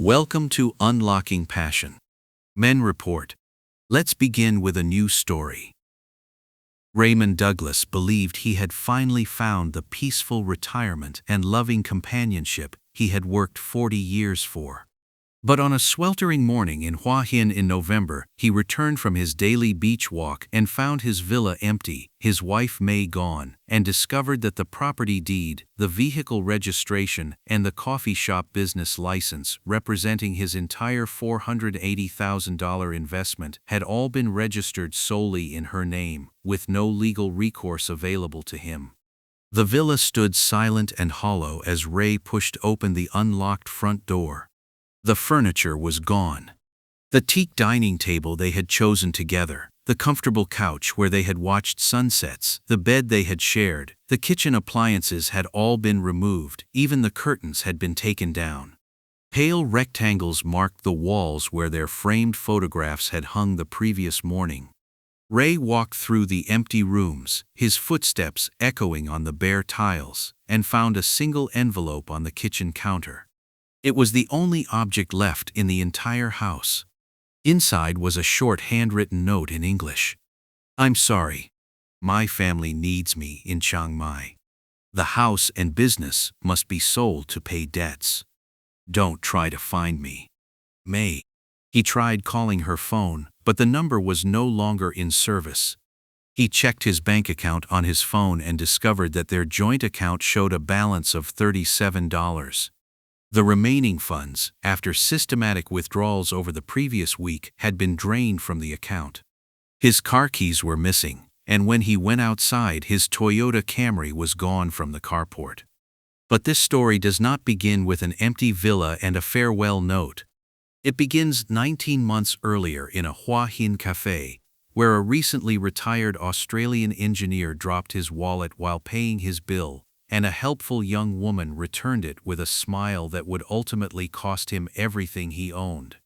Welcome to Unlocking Passion. Men report. Let's begin with a new story. Raymond Douglas believed he had finally found the peaceful retirement and loving companionship he had worked 40 years for. But on a sweltering morning in Hua Hin in November, he returned from his daily beach walk and found his villa empty, his wife May gone, and discovered that the property deed, the vehicle registration, and the coffee shop business license representing his entire $480,000 investment had all been registered solely in her name, with no legal recourse available to him. The villa stood silent and hollow as Ray pushed open the unlocked front door. The furniture was gone. The teak dining table they had chosen together, the comfortable couch where they had watched sunsets, the bed they had shared, the kitchen appliances had all been removed, even the curtains had been taken down. Pale rectangles marked the walls where their framed photographs had hung the previous morning. Ray walked through the empty rooms, his footsteps echoing on the bare tiles, and found a single envelope on the kitchen counter. It was the only object left in the entire house. Inside was a short handwritten note in English. "I'm sorry. My family needs me in Chiang Mai. The house and business must be sold to pay debts. Don't try to find me. May." He tried calling her phone, but the number was no longer in service. He checked his bank account on his phone and discovered that their joint account showed a balance of $37. The remaining funds, after systematic withdrawals over the previous week, had been drained from the account. His car keys were missing, and when he went outside, his Toyota Camry was gone from the carport. But this story does not begin with an empty villa and a farewell note. It begins 19 months earlier in a Hua Hin cafe, where a recently retired Australian engineer dropped his wallet while paying his bill, and a helpful young woman returned it with a smile that would ultimately cost him everything he owned.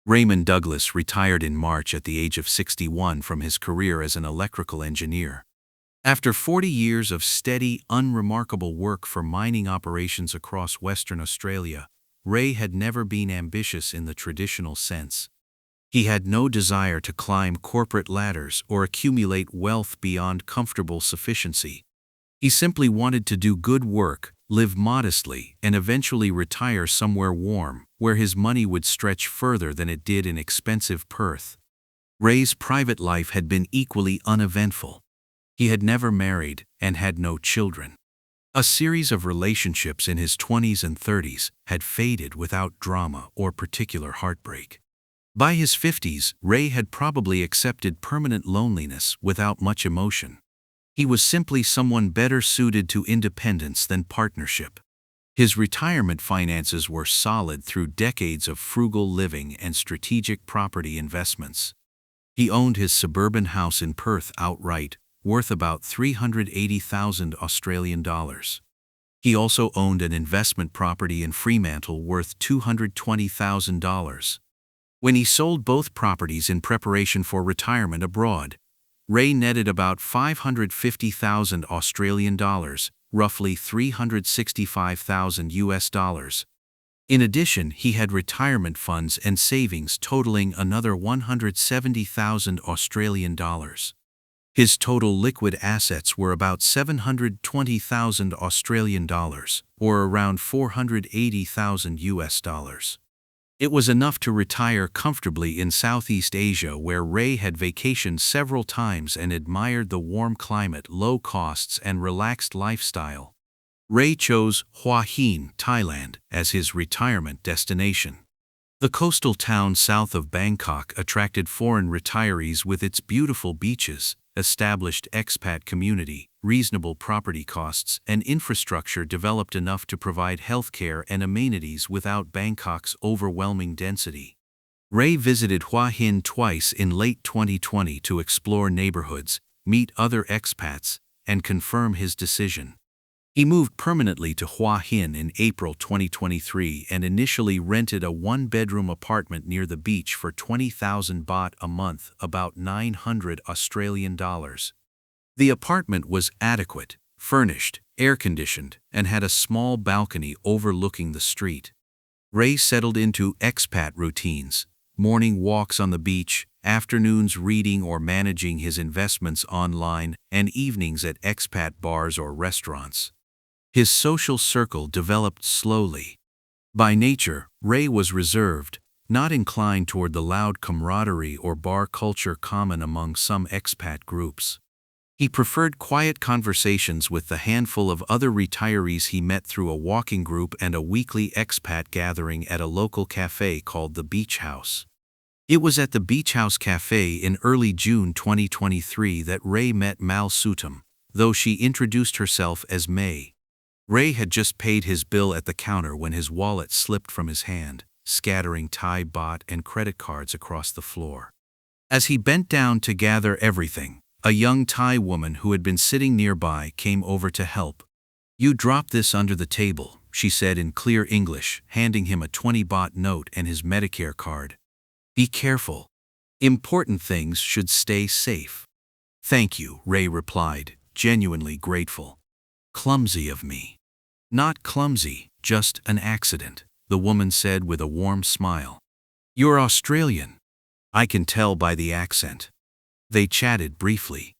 Raymond Douglas retired in March at the age of 61 from his career as an electrical engineer. After 40 years of steady, unremarkable work for mining operations across Western Australia, Ray had never been ambitious in the traditional sense. He had no desire to climb corporate ladders or accumulate wealth beyond comfortable sufficiency. He simply wanted to do good work, live modestly, and eventually retire somewhere warm, where his money would stretch further than it did in expensive Perth. Ray's private life had been equally uneventful. He had never married and had no children. A series of relationships in his 20s and 30s had faded without drama or particular heartbreak. By his 50s, Ray had probably accepted permanent loneliness without much emotion. He was simply someone better suited to independence than partnership. His retirement finances were solid through decades of frugal living and strategic property investments. He owned his suburban house in Perth outright, worth about $380,000 Australian dollars. He also owned an investment property in Fremantle worth $220,000. When he sold both properties in preparation for retirement abroad, Ray netted about $550,000 Australian dollars, roughly $365,000 US dollars. In addition, he had retirement funds and savings totaling another $170,000 Australian dollars. His total liquid assets were about $720,000 Australian dollars, or around $480,000 US dollars. It was enough to retire comfortably in Southeast Asia, where Ray had vacationed several times and admired the warm climate, low costs, and relaxed lifestyle. Ray chose Hua Hin, Thailand, as his retirement destination. The coastal town south of Bangkok attracted foreign retirees with its beautiful beaches, established expat community, reasonable property costs, and infrastructure developed enough to provide healthcare and amenities without Bangkok's overwhelming density. Ray visited Hua Hin twice in late 2020 to explore neighborhoods, meet other expats, and confirm his decision. He moved permanently to Hua Hin in April 2023 and initially rented a one-bedroom apartment near the beach for 20,000 baht a month, about 900 Australian dollars. The apartment was adequate, furnished, air-conditioned, and had a small balcony overlooking the street. Ray settled into expat routines, morning walks on the beach, afternoons reading or managing his investments online, and evenings at expat bars or restaurants. His social circle developed slowly. By nature, Ray was reserved, not inclined toward the loud camaraderie or bar culture common among some expat groups. He preferred quiet conversations with the handful of other retirees he met through a walking group and a weekly expat gathering at a local cafe called the Beach House. It was at the Beach House Cafe in early June 2023 that Ray met Mal Sutam, though she introduced herself as May. Ray had just paid his bill at the counter when his wallet slipped from his hand, scattering Thai baht and credit cards across the floor. As he bent down to gather everything, a young Thai woman who had been sitting nearby came over to help. "You dropped this under the table," she said in clear English, handing him a 20 baht note and his Medicare card. "Be careful. Important things should stay safe." "Thank you," Ray replied, genuinely grateful. "Clumsy of me." "Not clumsy, just an accident," the woman said with a warm smile. "You're Australian. I can tell by the accent." They chatted briefly.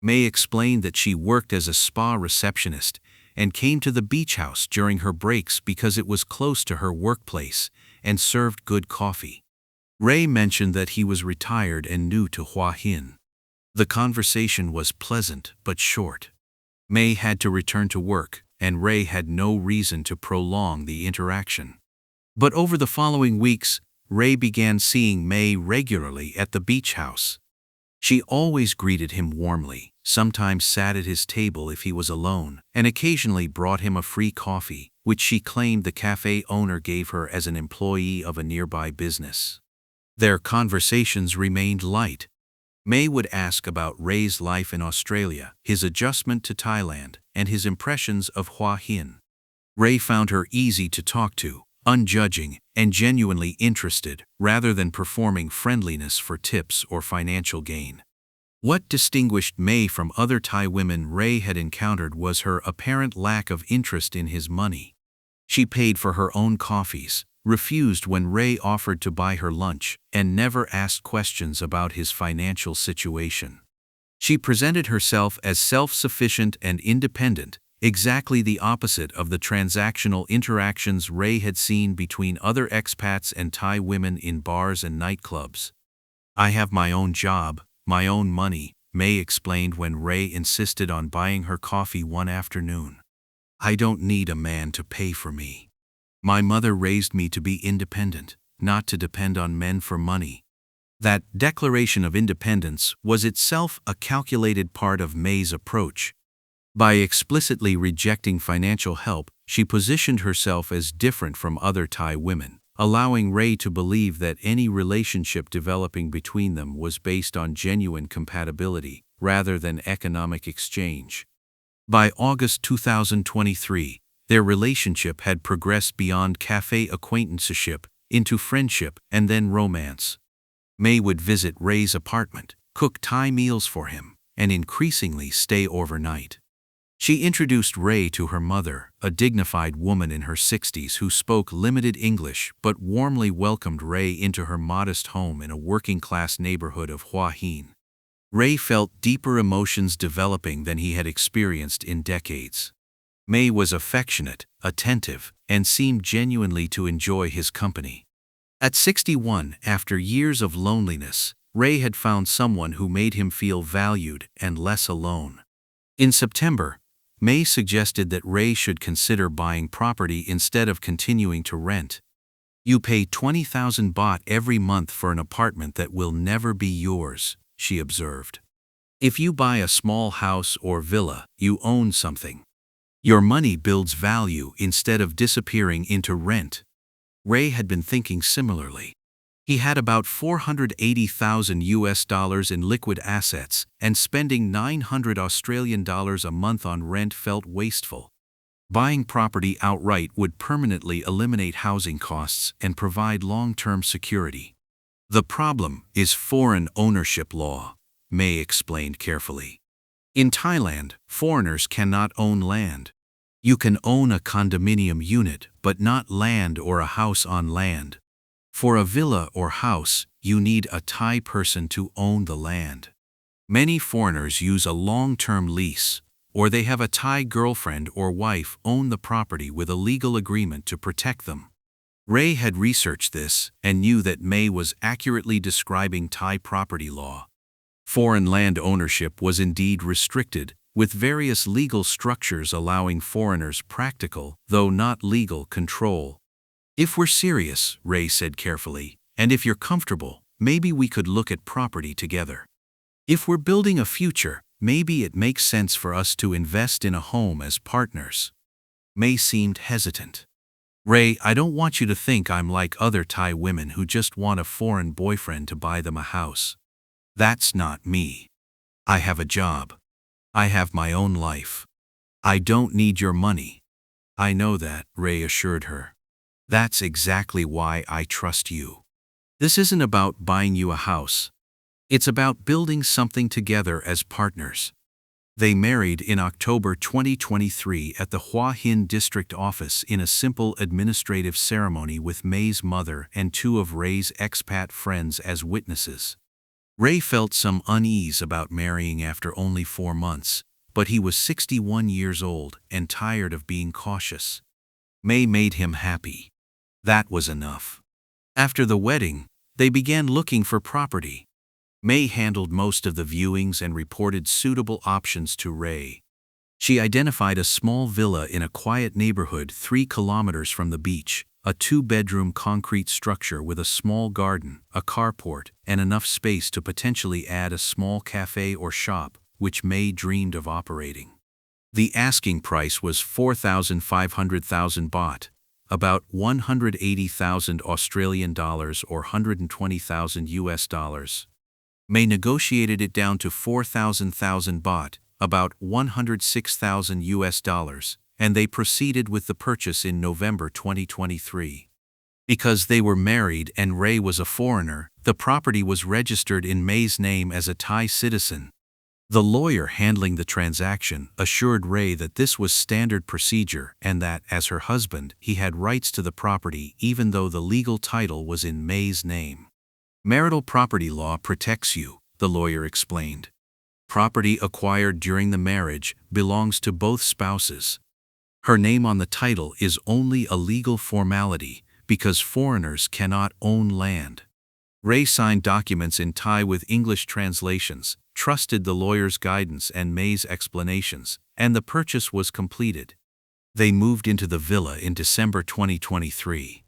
May explained that she worked as a spa receptionist and came to the beach house during her breaks because it was close to her workplace and served good coffee. Ray mentioned that he was retired and new to Hua Hin. The conversation was pleasant but short. May had to return to work, and Ray had no reason to prolong the interaction. But over the following weeks, Ray began seeing May regularly at the beach house. She always greeted him warmly, sometimes sat at his table if he was alone, and occasionally brought him a free coffee, which she claimed the cafe owner gave her as an employee of a nearby business. Their conversations remained light. May would ask about Ray's life in Australia, his adjustment to Thailand, and his impressions of Hua Hin. Ray found her easy to talk to, unjudging, and genuinely interested, rather than performing friendliness for tips or financial gain. What distinguished May from other Thai women Ray had encountered was her apparent lack of interest in his money. She paid for her own coffees, refused when Ray offered to buy her lunch, and never asked questions about his financial situation. She presented herself as self-sufficient and independent, exactly the opposite of the transactional interactions Ray had seen between other expats and Thai women in bars and nightclubs. "I have my own job, my own money," May explained when Ray insisted on buying her coffee one afternoon. "I don't need a man to pay for me. My mother raised me to be independent, not to depend on men for money." That declaration of independence was itself a calculated part of May's approach. By explicitly rejecting financial help, she positioned herself as different from other Thai women, allowing Ray to believe that any relationship developing between them was based on genuine compatibility, rather than economic exchange. By August 2023, their relationship had progressed beyond cafe acquaintanceship into friendship and then romance. May would visit Ray's apartment, cook Thai meals for him, and increasingly stay overnight. She introduced Ray to her mother, a dignified woman in her 60s who spoke limited English but warmly welcomed Ray into her modest home in a working-class neighborhood of Hua Hin. Ray felt deeper emotions developing than he had experienced in decades. May was affectionate, attentive, and seemed genuinely to enjoy his company. At 61, after years of loneliness, Ray had found someone who made him feel valued and less alone. In September, May suggested that Ray should consider buying property instead of continuing to rent. "You pay 20,000 baht every month for an apartment that will never be yours," she observed. "If you buy a small house or villa, you own something. Your money builds value instead of disappearing into rent." Ray had been thinking similarly. He had about $480,000 in liquid assets, and spending $900 a month on rent felt wasteful. Buying property outright would permanently eliminate housing costs and provide long-term security. "The problem is foreign ownership law," May explained carefully. "In Thailand, foreigners cannot own land. You can own a condominium unit, but not land or a house on land. For a villa or house, you need a Thai person to own the land. Many foreigners use a long-term lease, or they have a Thai girlfriend or wife own the property with a legal agreement to protect them. Ray had researched this and knew that May was accurately describing Thai property law. Foreign land ownership was indeed restricted, with various legal structures allowing foreigners practical, though not legal, control. If we're serious, Ray said carefully, and if you're comfortable, maybe we could look at property together. If we're building a future, maybe it makes sense for us to invest in a home as partners. May seemed hesitant. Ray, I don't want you to think I'm like other Thai women who just want a foreign boyfriend to buy them a house. That's not me. I have a job. I have my own life. I don't need your money. I know that, Ray assured her. That's exactly why I trust you. This isn't about buying you a house. It's about building something together as partners. They married in October 2023 at the Hua Hin district office in a simple administrative ceremony with May's mother and two of Ray's expat friends as witnesses. Ray felt some unease about marrying after only 4 months, but he was 61 years old and tired of being cautious. May made him happy. That was enough. After the wedding, they began looking for property. May handled most of the viewings and reported suitable options to Ray. She identified a small villa in a quiet neighborhood 3 kilometers from the beach, a 2-bedroom concrete structure with a small garden, a carport, and enough space to potentially add a small cafe or shop, which May dreamed of operating. The asking price was 4,500,000 baht, about 180,000 Australian dollars or 120,000 US dollars. May negotiated it down to 4,000 baht, about 106,000 US dollars, and they proceeded with the purchase in November 2023. Because they were married and Ray was a foreigner, the property was registered in May's name as a Thai citizen. The lawyer handling the transaction assured Ray that this was standard procedure and that, as her husband, he had rights to the property even though the legal title was in May's name. Marital property law protects you, the lawyer explained. Property acquired during the marriage belongs to both spouses. Her name on the title is only a legal formality because foreigners cannot own land. Ray signed documents in Thai with English translations, trusted the lawyer's guidance and May's explanations, and the purchase was completed. They moved into the villa in December 2023.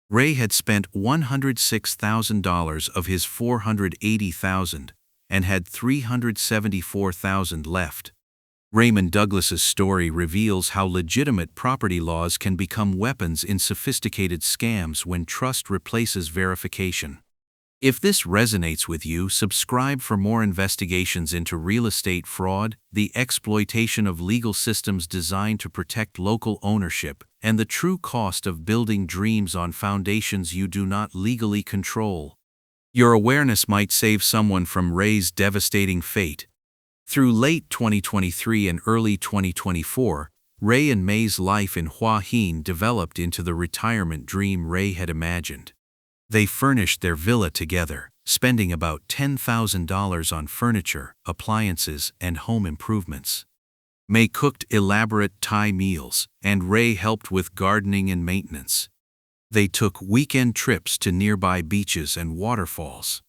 Ray had spent $106,000 of his $480,000 and had $374,000 left. Raymond Douglas's story reveals how legitimate property laws can become weapons in sophisticated scams when trust replaces verification. If this resonates with you, subscribe for more investigations into real estate fraud, the exploitation of legal systems designed to protect local ownership, and the true cost of building dreams on foundations you do not legally control. Your awareness might save someone from Ray's devastating fate. Through late 2023 and early 2024, Ray and May's life in Hua Hin developed into the retirement dream Ray had imagined. They furnished their villa together, spending about $10,000 on furniture, appliances, and home improvements. May cooked elaborate Thai meals, and Ray helped with gardening and maintenance. They took weekend trips to nearby beaches and waterfalls.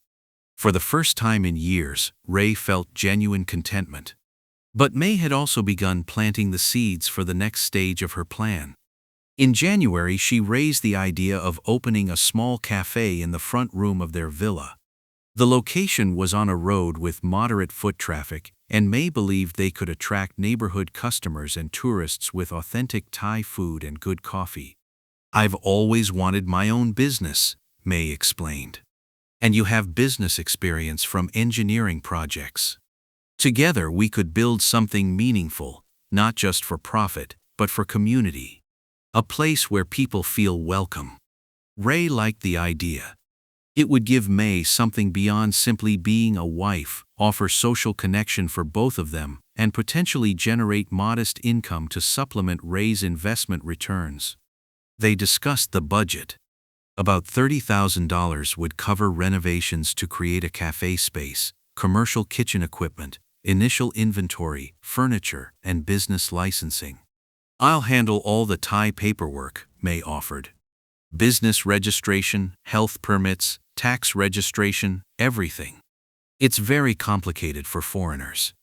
For the first time in years, Ray felt genuine contentment. But May had also begun planting the seeds for the next stage of her plan. In January, she raised the idea of opening a small cafe in the front room of their villa. The location was on a road with moderate foot traffic, and May believed they could attract neighborhood customers and tourists with authentic Thai food and good coffee. "I've always wanted my own business," May explained. "And you have business experience from engineering projects. Together we could build something meaningful, not just for profit, but for community. A place where people feel welcome." Ray liked the idea. It would give May something beyond simply being a wife, offer social connection for both of them, and potentially generate modest income to supplement Ray's investment returns. They discussed the budget. About $30,000 would cover renovations to create a cafe space, commercial kitchen equipment, initial inventory, furniture, and business licensing. "I'll handle all the Thai paperwork," May offered. "Business registration, health permits, tax registration, everything. It's very complicated for foreigners.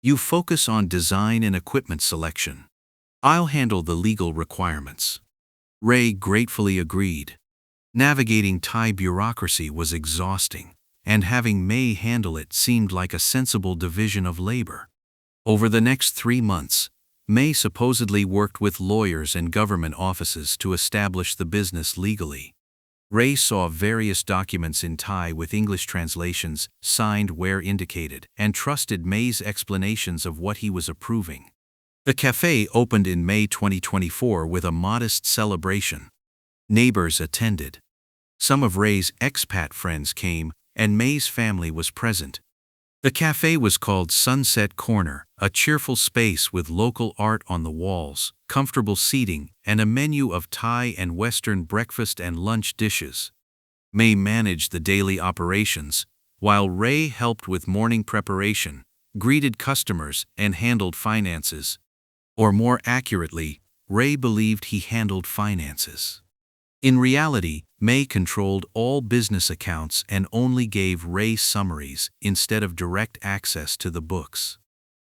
You focus on design and equipment selection. I'll handle the legal requirements." Ray gratefully agreed. Navigating Thai bureaucracy was exhausting, and having May handle it seemed like a sensible division of labor. Over the next 3 months, May supposedly worked with lawyers and government offices to establish the business legally. Ray saw various documents in Thai with English translations, signed where indicated, and trusted May's explanations of what he was approving. The cafe opened in May 2024 with a modest celebration. Neighbors attended. Some of Ray's expat friends came, and May's family was present. The cafe was called Sunset Corner, a cheerful space with local art on the walls, comfortable seating, and a menu of Thai and Western breakfast and lunch dishes. May managed the daily operations, while Ray helped with morning preparation, greeted customers, and handled finances. Or more accurately, Ray believed he handled finances. In reality, May controlled all business accounts and only gave Ray summaries instead of direct access to the books.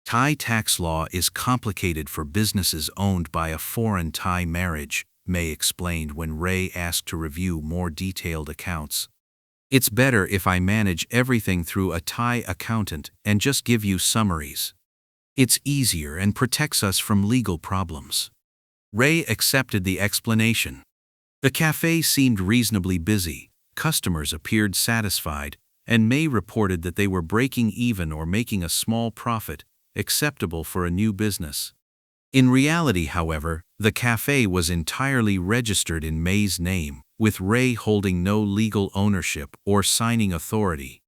Thai tax law is complicated for businesses owned by a foreign Thai marriage, May explained when Ray asked to review more detailed accounts. "It's better if I manage everything through a Thai accountant and just give you summaries. It's easier and protects us from legal problems." Ray accepted the explanation. The cafe seemed reasonably busy, customers appeared satisfied, and May reported that they were breaking even or making a small profit, acceptable for a new business. In reality, however, the cafe was entirely registered in May's name, with Ray holding no legal ownership or signing authority.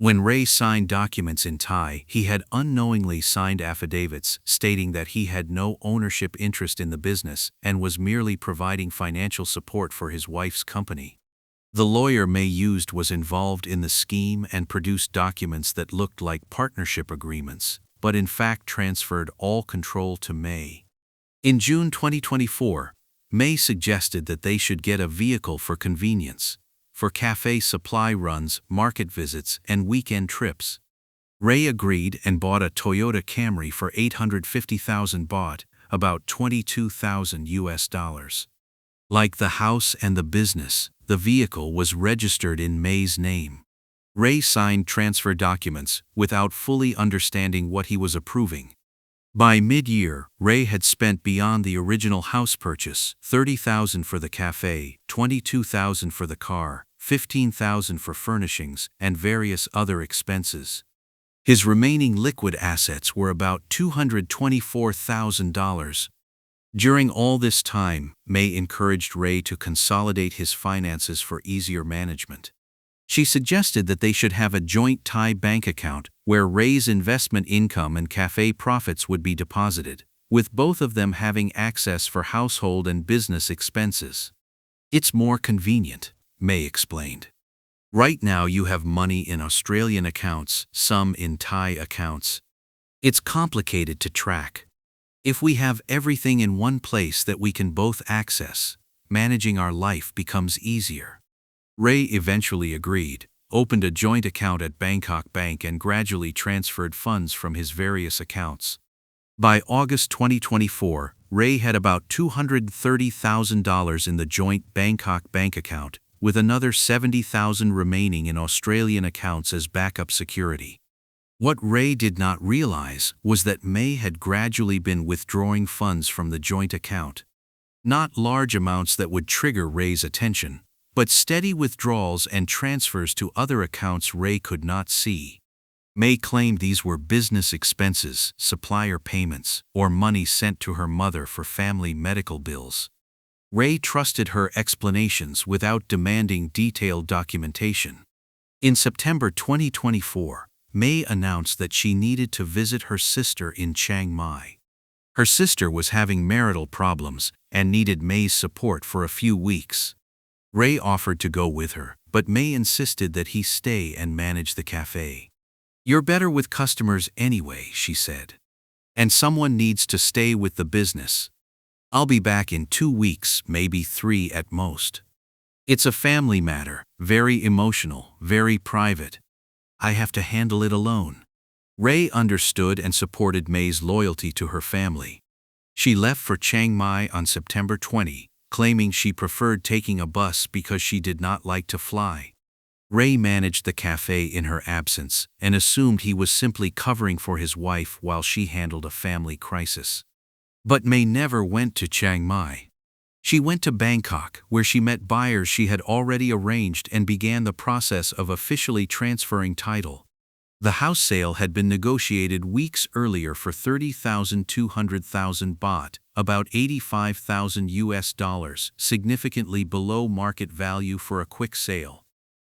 When Ray signed documents in Thai, he had unknowingly signed affidavits stating that he had no ownership interest in the business and was merely providing financial support for his wife's company. The lawyer May used was involved in the scheme and produced documents that looked like partnership agreements, but in fact transferred all control to May. In June 2024, May suggested that they should get a vehicle for convenience, for cafe supply runs, market visits, and weekend trips. Ray agreed and bought a Toyota Camry for $850,000 baht, about $22,000. Like the house and the business, the vehicle was registered in May's name. Ray signed transfer documents without fully understanding what he was approving. By mid-year, Ray had spent beyond the original house purchase, $30,000 for the cafe, $22,000 for the car, $15,000 for furnishings, and various other expenses. His remaining liquid assets were about $224,000. During all this time, May encouraged Ray to consolidate his finances for easier management. She suggested that they should have a joint Thai bank account where Ray's investment income and cafe profits would be deposited, with both of them having access for household and business expenses. "It's more convenient," May explained. "Right now you have money in Australian accounts, some in Thai accounts. It's complicated to track. If we have everything in one place that we can both access, managing our life becomes easier." Ray eventually agreed, opened a joint account at Bangkok Bank and gradually transferred funds from his various accounts. By August 2024, Ray had about $230,000 in the joint Bangkok Bank account, with another $70,000 remaining in Australian accounts as backup security. What Ray did not realize was that May had gradually been withdrawing funds from the joint account. Not large amounts that would trigger Ray's attention, but steady withdrawals and transfers to other accounts Ray could not see. May claimed these were business expenses, supplier payments, or money sent to her mother for family medical bills. Ray trusted her explanations without demanding detailed documentation. In September 2024, May announced that she needed to visit her sister in Chiang Mai. Her sister was having marital problems and needed May's support for a few weeks. Ray offered to go with her, but May insisted that he stay and manage the cafe. "You're better with customers anyway," she said. "And someone needs to stay with the business. I'll be back in 2 weeks, maybe 3 at most. It's a family matter, very emotional, very private. I have to handle it alone." Ray understood and supported May's loyalty to her family. She left for Chiang Mai on September 20, claiming she preferred taking a bus because she did not like to fly. Ray managed the cafe in her absence and assumed he was simply covering for his wife while she handled a family crisis. But May never went to Chiang Mai. She went to Bangkok, where she met buyers she had already arranged and began the process of officially transferring title. The house sale had been negotiated weeks earlier for 30,200,000 baht, about $85,000, significantly below market value for a quick sale.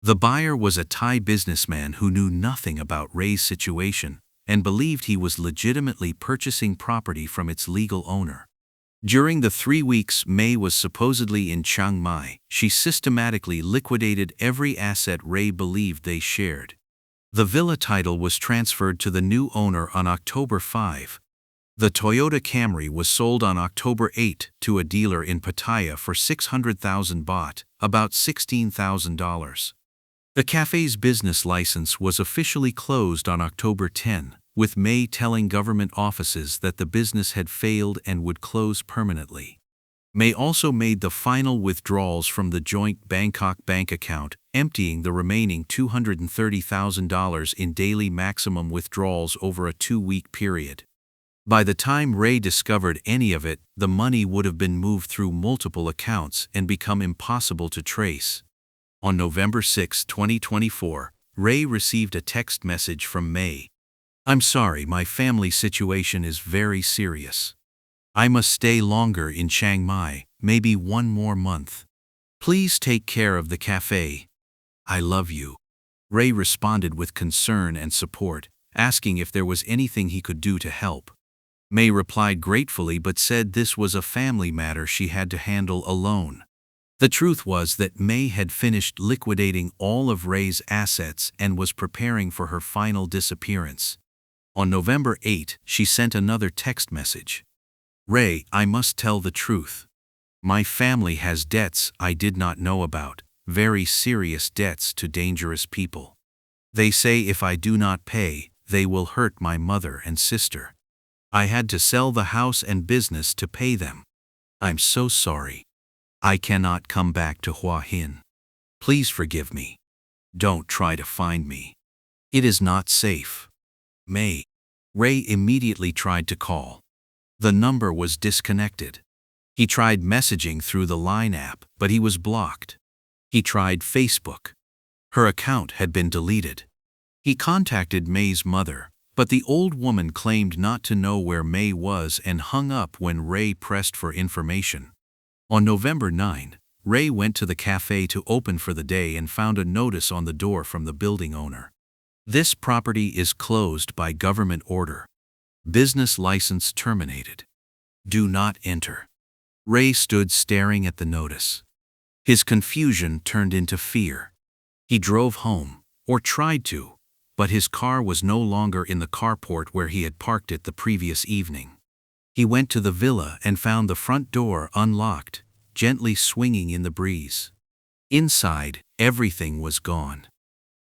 The buyer was a Thai businessman who knew nothing about Ray's situation and believed he was legitimately purchasing property from its legal owner. During the 3 weeks May was supposedly in Chiang Mai, she systematically liquidated every asset Ray believed they shared. The villa title was transferred to the new owner on October 5. The Toyota Camry was sold on October 8 to a dealer in Pattaya for 600,000 baht, about $16,000. The cafe's business license was officially closed on October 10, with May telling government offices that the business had failed and would close permanently. May also made the final withdrawals from the joint Bangkok bank account, emptying the remaining $230,000 in daily maximum withdrawals over a 2-week period. By the time Ray discovered any of it, the money would have been moved through multiple accounts and become impossible to trace. On November 6, 2024, Ray received a text message from May. "I'm sorry, my family situation is very serious. I must stay longer in Chiang Mai, maybe 1 more month. Please take care of the cafe. I love you." Ray responded with concern and support, asking if there was anything he could do to help. May replied gratefully but said this was a family matter she had to handle alone. The truth was that May had finished liquidating all of Ray's assets and was preparing for her final disappearance. On November 8, she sent another text message. "Ray, I must tell the truth. My family has debts I did not know about, very serious debts to dangerous people. They say if I do not pay, they will hurt my mother and sister. I had to sell the house and business to pay them. I'm so sorry. I cannot come back to Hua Hin. Please forgive me. Don't try to find me. It is not safe. May." Ray immediately tried to call. The number was disconnected. He tried messaging through the Line app, but he was blocked. He tried Facebook. Her account had been deleted. He contacted May's mother, but the old woman claimed not to know where May was and hung up when Ray pressed for information. On November 9, Ray went to the cafe to open for the day and found a notice on the door from the building owner. "This property is closed by government order. Business license terminated. Do not enter." Ray stood staring at the notice. His confusion turned into fear. He drove home, or tried to, but his car was no longer in the carport where he had parked it the previous evening. He went to the villa and found the front door unlocked, gently swinging in the breeze. Inside, everything was gone.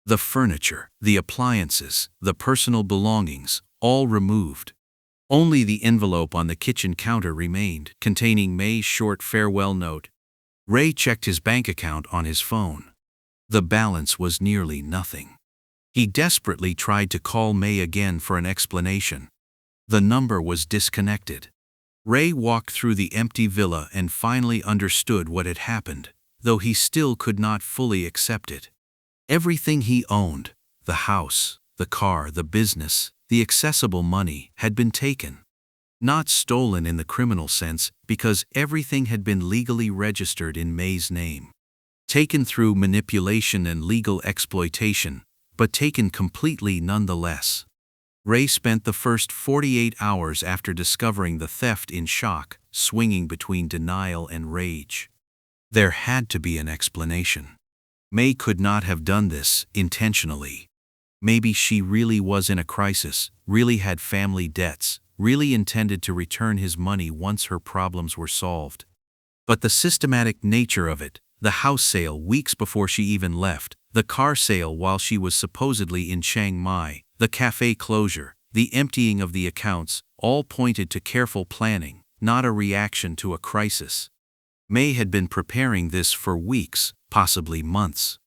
The furniture, the appliances, the personal belongings, all removed. Only the envelope on the kitchen counter remained, containing May's short farewell note. Ray checked his bank account on his phone. The balance was nearly nothing. He desperately tried to call May again for an explanation. The number was disconnected. Ray walked through the empty villa and finally understood what had happened, though he still could not fully accept it. Everything he owned, the house, the car, the business, the accessible money, had been taken. Not stolen in the criminal sense, because everything had been legally registered in May's name. Taken through manipulation and legal exploitation, but taken completely nonetheless. Ray spent the first 48 hours after discovering the theft in shock, swinging between denial and rage. There had to be an explanation. May could not have done this intentionally. Maybe she really was in a crisis, really had family debts, really intended to return his money once her problems were solved. But the systematic nature of it, the house sale weeks before she even left, the car sale while she was supposedly in Chiang Mai, the cafe closure, the emptying of the accounts, all pointed to careful planning, not a reaction to a crisis. May had been preparing this for weeks, possibly months.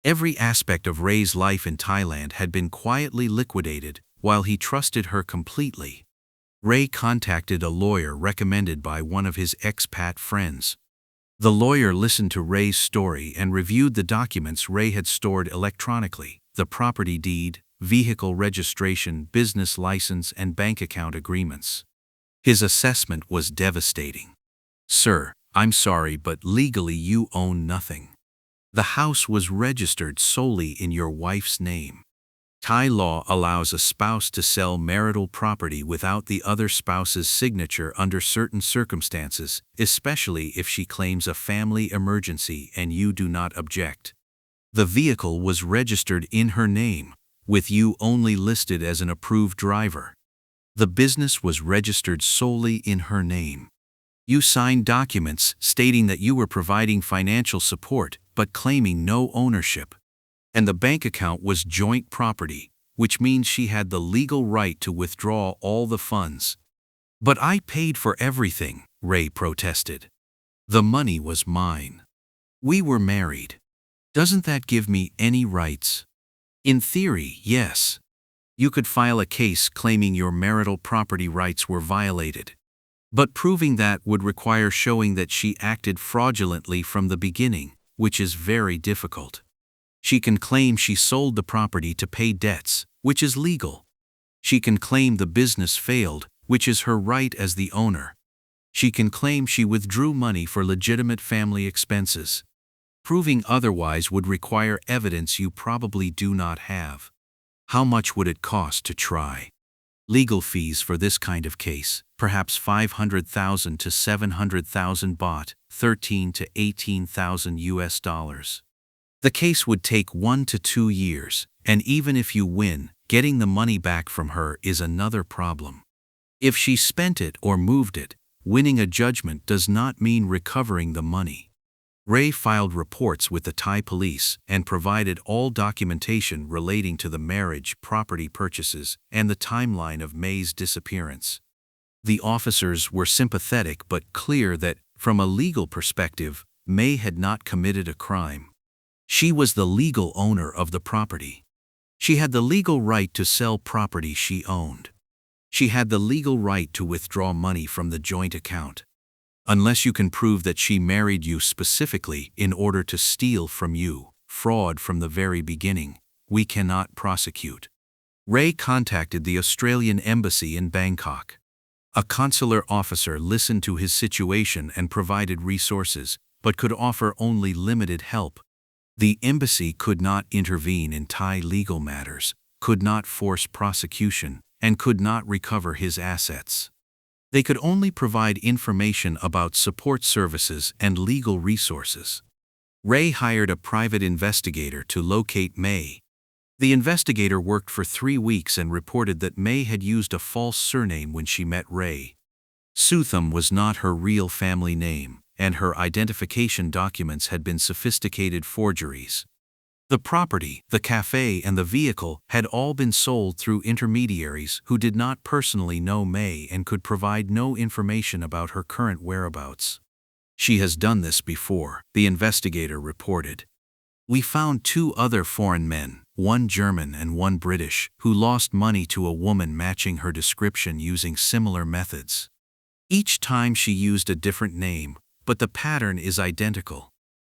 Every aspect of Ray's life in Thailand had been quietly liquidated, while he trusted her completely. Ray contacted a lawyer recommended by one of his expat friends. The lawyer listened to Ray's story and reviewed the documents Ray had stored electronically: the property deed, vehicle registration, business license, and bank account agreements. His assessment was devastating. "Sir, I'm sorry, but legally you own nothing. The house was registered solely in your wife's name. Thai law allows a spouse to sell marital property without the other spouse's signature under certain circumstances, especially if she claims a family emergency and you do not object. The vehicle was registered in her name, with you only listed as an approved driver. The business was registered solely in her name. You signed documents stating that you were providing financial support, but claiming no ownership. And the bank account was joint property, which means she had the legal right to withdraw all the funds." "But I paid for everything," Ray protested. "The money was mine. We were married. Doesn't that give me any rights?" "In theory, yes. You could file a case claiming your marital property rights were violated. But proving that would require showing that she acted fraudulently from the beginning, which is very difficult. She can claim she sold the property to pay debts, which is legal. She can claim the business failed, which is her right as the owner. She can claim she withdrew money for legitimate family expenses. Proving otherwise would require evidence you probably do not have. How much would it cost to try? Legal fees for this kind of case, perhaps 500,000 to 700,000 baht, 13 to 18,000 US dollars. The case would take 1 to 2 years, and even if you win, getting the money back from her is another problem. If she spent it or moved it, winning a judgment does not mean recovering the money." Ray filed reports with the Thai police and provided all documentation relating to the marriage, property purchases, and the timeline of May's disappearance. The officers were sympathetic but clear that, from a legal perspective, May had not committed a crime. She was the legal owner of the property. She had the legal right to sell property she owned. She had the legal right to withdraw money from the joint account. Unless you can prove that she married you specifically in order to steal from you, fraud from the very beginning, we cannot prosecute. Ray contacted the Australian embassy in Bangkok. A consular officer listened to his situation and provided resources, but could offer only limited help. The embassy could not intervene in Thai legal matters, could not force prosecution, and could not recover his assets. They could only provide information about support services and legal resources. Ray hired a private investigator to locate May. The investigator worked for 3 weeks and reported that May had used a false surname when she met Ray. Sutham was not her real family name, and her identification documents had been sophisticated forgeries. The property, the cafe, and the vehicle had all been sold through intermediaries who did not personally know May and could provide no information about her current whereabouts. "She has done this before," the investigator reported. "We found 2 other foreign men, one German and one British, who lost money to a woman matching her description using similar methods. Each time she used a different name, but the pattern is identical.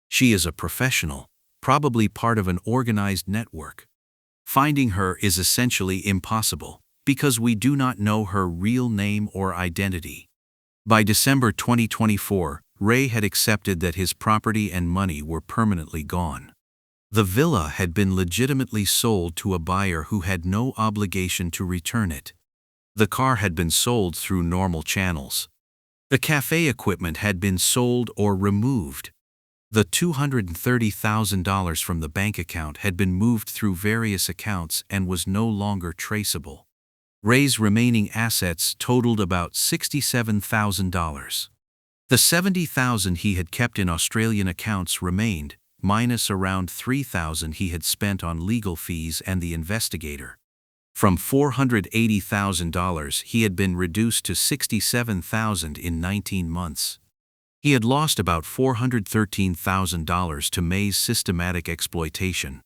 She is a professional, probably part of an organized network. Finding her is essentially impossible, because we do not know her real name or identity." By December 2024, Ray had accepted that his property and money were permanently gone. The villa had been legitimately sold to a buyer who had no obligation to return it. The car had been sold through normal channels. The cafe equipment had been sold or removed. The $230,000 from the bank account had been moved through various accounts and was no longer traceable. Ray's remaining assets totaled about $67,000. The $70,000 he had kept in Australian accounts remained, minus around $3,000 he had spent on legal fees and the investigator. From $480,000 he had been reduced to $67,000 in 19 months. He had lost about $413,000 to May's systematic exploitation.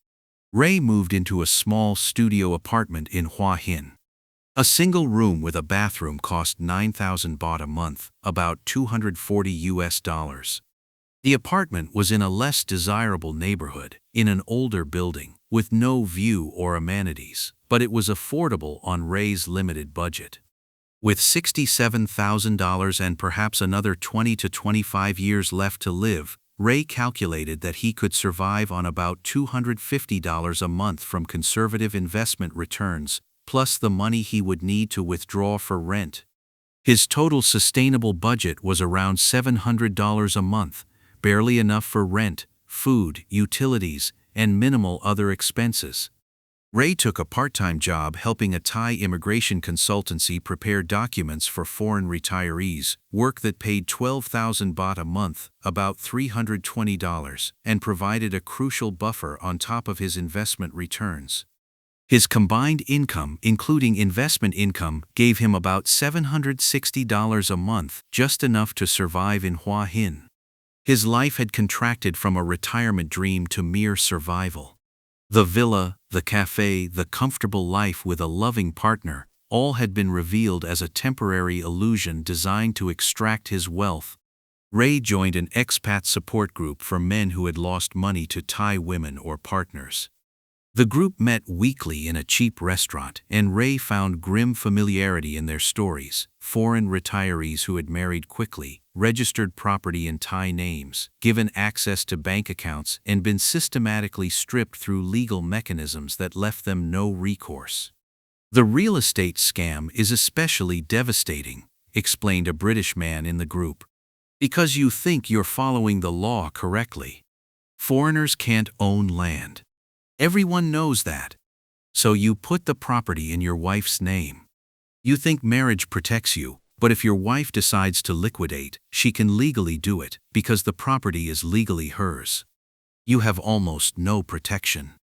Ray moved into a small studio apartment in Hua Hin. A single room with a bathroom cost $9,000 baht a month, about $240. The apartment was in a less desirable neighborhood, in an older building, with no view or amenities, but it was affordable on Ray's limited budget. With $67,000 and perhaps another 20 to 25 years left to live, Ray calculated that he could survive on about $250 a month from conservative investment returns, plus the money he would need to withdraw for rent. His total sustainable budget was around $700 a month, barely enough for rent, food, utilities, and minimal other expenses. Ray took a part-time job helping a Thai immigration consultancy prepare documents for foreign retirees, work that paid 12,000 baht a month, about $320, and provided a crucial buffer on top of his investment returns. His combined income, including investment income, gave him about $760 a month, just enough to survive in Hua Hin. His life had contracted from a retirement dream to mere survival. The villa, the cafe, the comfortable life with a loving partner, all had been revealed as a temporary illusion designed to extract his wealth. Ray joined an expat support group for men who had lost money to Thai women or partners. The group met weekly in a cheap restaurant, and Ray found grim familiarity in their stories: foreign retirees who had married quickly, registered property in Thai names, given access to bank accounts, and been systematically stripped through legal mechanisms that left them no recourse. "The real estate scam is especially devastating," explained a British man in the group, "because you think you're following the law correctly. Foreigners can't own land. Everyone knows that. So you put the property in your wife's name. You think marriage protects you, but if your wife decides to liquidate, she can legally do it because the property is legally hers. You have almost no protection."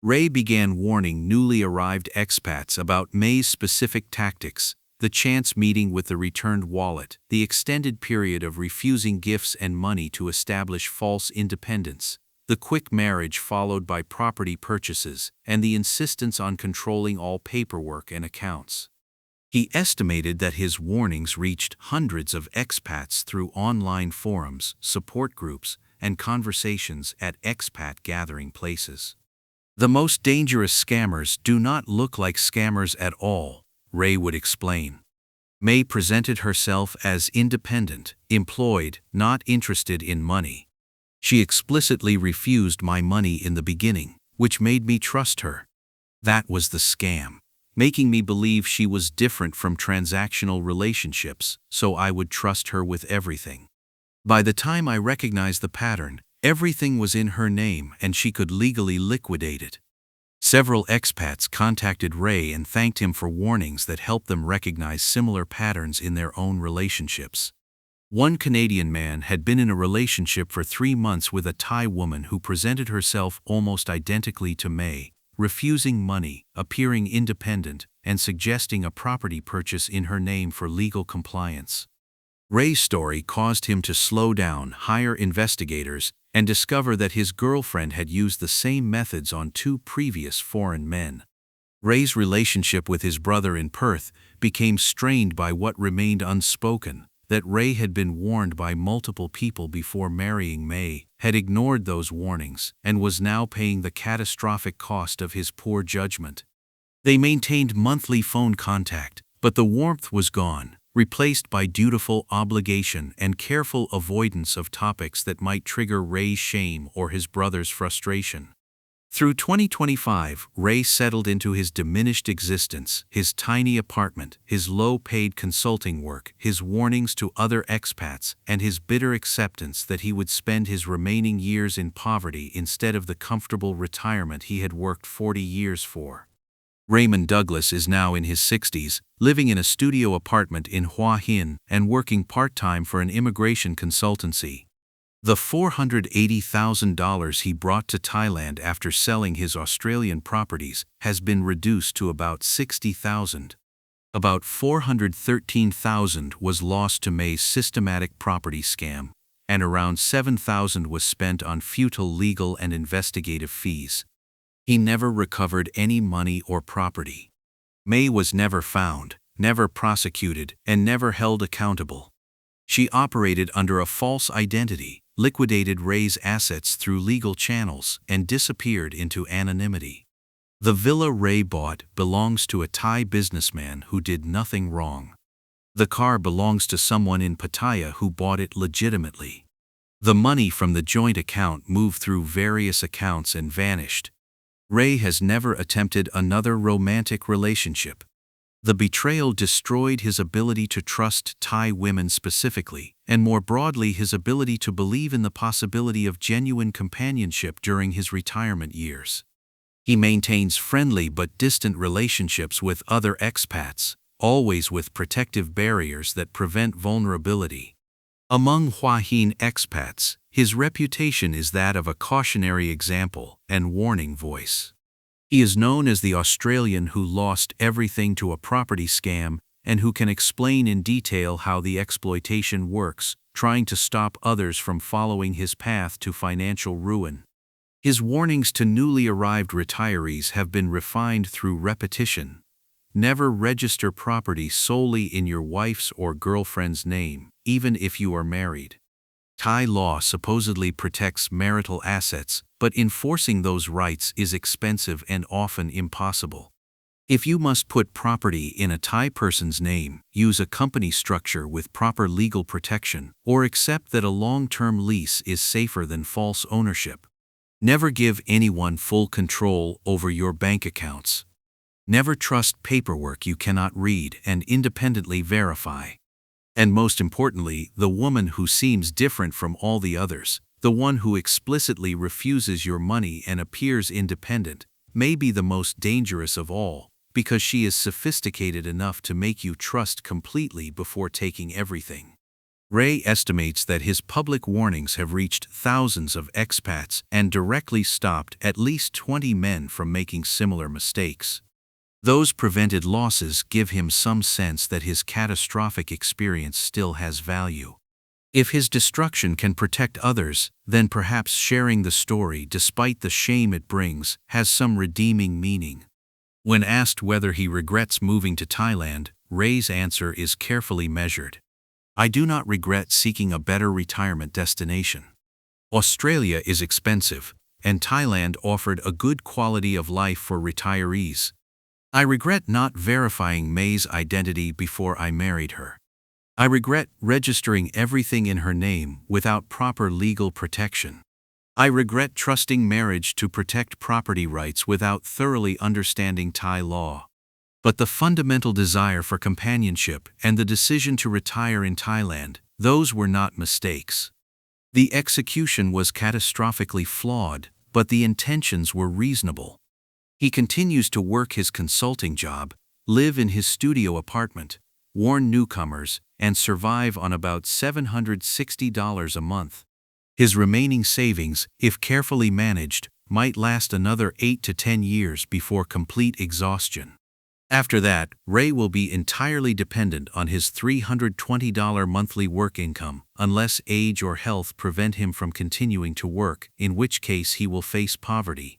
Ray began warning newly arrived expats about May's specific tactics: the chance meeting with the returned wallet, the extended period of refusing gifts and money to establish false independence, the quick marriage followed by property purchases, and the insistence on controlling all paperwork and accounts. He estimated that his warnings reached hundreds of expats through online forums, support groups, and conversations at expat gathering places. "The most dangerous scammers do not look like scammers at all," Ray would explain. "May presented herself as independent, employed, not interested in money. She explicitly refused my money in the beginning, which made me trust her. That was the scam, making me believe she was different from transactional relationships, so I would trust her with everything. By the time I recognized the pattern, everything was in her name and she could legally liquidate it." Several expats contacted Ray and thanked him for warnings that helped them recognize similar patterns in their own relationships. One Canadian man had been in a relationship for 3 months with a Thai woman who presented herself almost identically to May, refusing money, appearing independent, and suggesting a property purchase in her name for legal compliance. Ray's story caused him to slow down, hire investigators, and discover that his girlfriend had used the same methods on 2 previous foreign men. Ray's relationship with his brother in Perth became strained by what remained unspoken: that Ray had been warned by multiple people before marrying May, had ignored those warnings, and was now paying the catastrophic cost of his poor judgment. They maintained monthly phone contact, but the warmth was gone, replaced by dutiful obligation and careful avoidance of topics that might trigger Ray's shame or his brother's frustration. Through 2025, Ray settled into his diminished existence, his tiny apartment, his low-paid consulting work, his warnings to other expats, and his bitter acceptance that he would spend his remaining years in poverty instead of the comfortable retirement he had worked 40 years for. Raymond Douglas is now in his 60s, living in a studio apartment in Hua Hin and working part-time for an immigration consultancy. The $480,000 he brought to Thailand after selling his Australian properties has been reduced to about $60,000. About $413,000 was lost to May's systematic property scam, and around $7,000 was spent on futile legal and investigative fees. He never recovered any money or property. May was never found, never prosecuted, and never held accountable. She operated under a false identity, liquidated Ray's assets through legal channels, and disappeared into anonymity. The villa Ray bought belongs to a Thai businessman who did nothing wrong. The car belongs to someone in Pattaya who bought it legitimately. The money from the joint account moved through various accounts and vanished. Ray has never attempted another romantic relationship. The betrayal destroyed his ability to trust Thai women specifically, and more broadly his ability to believe in the possibility of genuine companionship during his retirement years. He maintains friendly but distant relationships with other expats, always with protective barriers that prevent vulnerability. Among Hua Hin expats, his reputation is that of a cautionary example and warning voice. He is known as the Australian who lost everything to a property scam and who can explain in detail how the exploitation works, trying to stop others from following his path to financial ruin. His warnings to newly arrived retirees have been refined through repetition. Never register property solely in your wife's or girlfriend's name, even if you are married. Thai law supposedly protects marital assets, but enforcing those rights is expensive and often impossible. If you must put property in a Thai person's name, use a company structure with proper legal protection, or accept that a long-term lease is safer than false ownership. Never give anyone full control over your bank accounts. Never trust paperwork you cannot read and independently verify. And most importantly, the woman who seems different from all the others, the one who explicitly refuses your money and appears independent, may be the most dangerous of all, because she is sophisticated enough to make you trust completely before taking everything. Ray estimates that his public warnings have reached thousands of expats and directly stopped at least 20 men from making similar mistakes. Those prevented losses give him some sense that his catastrophic experience still has value. If his destruction can protect others, then perhaps sharing the story, despite the shame it brings, has some redeeming meaning. When asked whether he regrets moving to Thailand, Ray's answer is carefully measured. I do not regret seeking a better retirement destination. Australia is expensive, and Thailand offered a good quality of life for retirees. I regret not verifying May's identity before I married her. I regret registering everything in her name without proper legal protection. I regret trusting marriage to protect property rights without thoroughly understanding Thai law. But the fundamental desire for companionship and the decision to retire in Thailand, those were not mistakes. The execution was catastrophically flawed, but the intentions were reasonable. He continues to work his consulting job, live in his studio apartment, warn newcomers, and survive on about $760 a month. His remaining savings, if carefully managed, might last another 8 to 10 years before complete exhaustion. After that, Ray will be entirely dependent on his $320 monthly work income, unless age or health prevent him from continuing to work, in which case he will face poverty.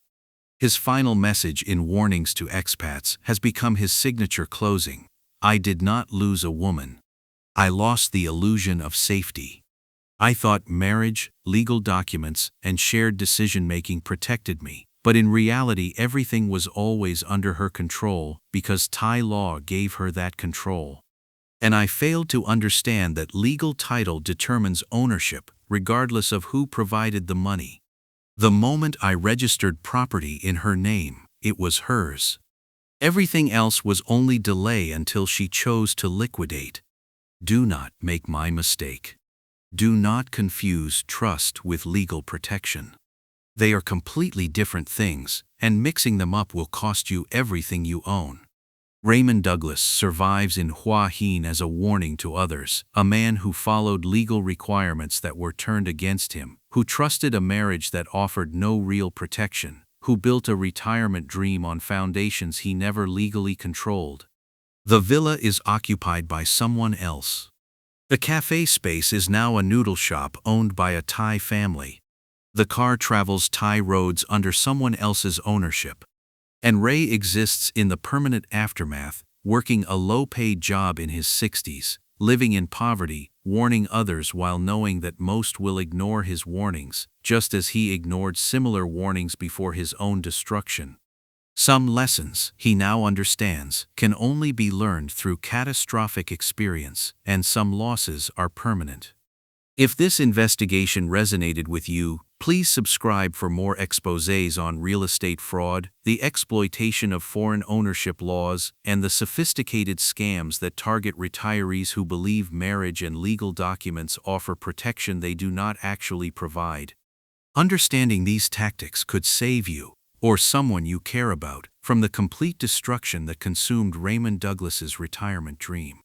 His final message in Warnings to Expats has become his signature closing. I did not lose a woman. I lost the illusion of safety. I thought marriage, legal documents, and shared decision-making protected me, but in reality everything was always under her control because Thai law gave her that control. And I failed to understand that legal title determines ownership, regardless of who provided the money. The moment I registered property in her name, it was hers. Everything else was only delay until she chose to liquidate. Do not make my mistake. Do not confuse trust with legal protection. They are completely different things, and mixing them up will cost you everything you own. Raymond Douglas survives in Hua Hin as a warning to others, a man who followed legal requirements that were turned against him, who trusted a marriage that offered no real protection, who built a retirement dream on foundations he never legally controlled. The villa is occupied by someone else. The cafe space is now a noodle shop owned by a Thai family. The car travels Thai roads under someone else's ownership. And Ray exists in the permanent aftermath, working a low-paid job in his 60s, living in poverty, warning others while knowing that most will ignore his warnings, just as he ignored similar warnings before his own destruction. Some lessons, he now understands, can only be learned through catastrophic experience, and some losses are permanent. If this investigation resonated with you, please subscribe for more exposés on real estate fraud, the exploitation of foreign ownership laws, and the sophisticated scams that target retirees who believe marriage and legal documents offer protection they do not actually provide. Understanding these tactics could save you, or someone you care about, from the complete destruction that consumed Raymond Douglas's retirement dream.